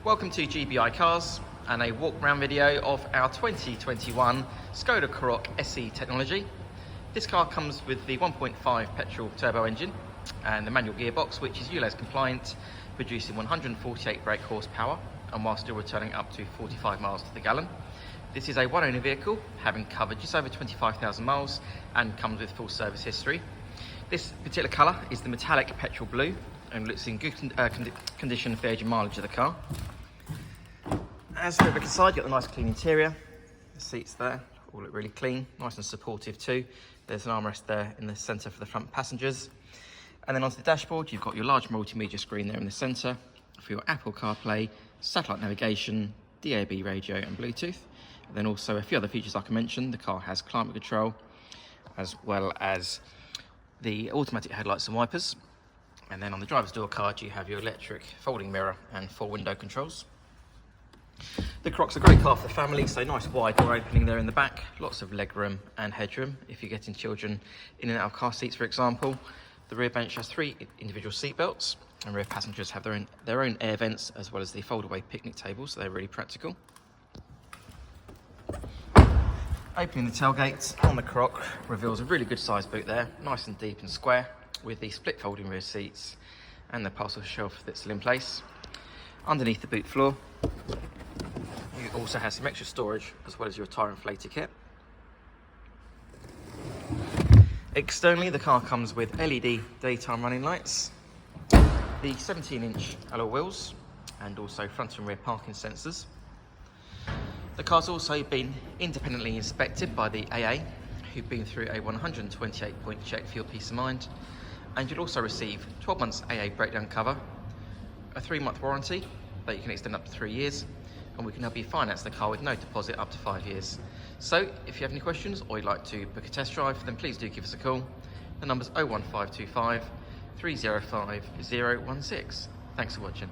Welcome to GBI Cars and a walk around video of our 2021 Skoda Karoq SE technology. This car comes with the 1.5 petrol turbo engine and the manual gearbox, which is Ulez compliant, producing 148 brake horsepower and while still returning up to 45 miles to the gallon. This is a one-owner vehicle, having covered just over 25,000 miles and comes with full service history. This particular colour is the metallic petrol blue and looks in good condition for the age and mileage of the car. As for the back side, you've got the nice clean interior. The seats there all look really clean, nice and supportive too. There's an armrest there in the centre for the front passengers. And then onto the dashboard, you've got your large multimedia screen there in the centre for your Apple Carplay, satellite navigation, DAB radio and Bluetooth. And then also a few other features like I mentioned. The car has climate control, as well as the automatic headlights and wipers. And then on the driver's door card, you have your electric folding mirror and 4 window controls. The Karoq's a great car for the family, so nice wide door opening there in the back, lots of legroom and headroom if you're getting children in and out of car seats, for example. The rear bench has 3 individual seat belts, and rear passengers have their own air vents as well as the fold-away picnic tables, so they're really practical. Opening the tailgate on the Karoq reveals a really good sized boot there, nice and deep and square, with the split folding rear seats and the parcel shelf that's still in place. Underneath the boot floor, you also have some extra storage as well as your tyre inflator kit. Externally, the car comes with LED daytime running lights, the 17-inch alloy wheels, and also front and rear parking sensors. The car's also been independently inspected by the AA, who've been through a 128-point check for your peace of mind. And you'll also receive 12 months AA breakdown cover, a 3-month warranty that you can extend up to 3 years, and we can help you finance the car with no deposit up to 5 years. So if you have any questions or you'd like to book a test drive, then please do give us a call. The number's 01525 305 016. Thanks for watching.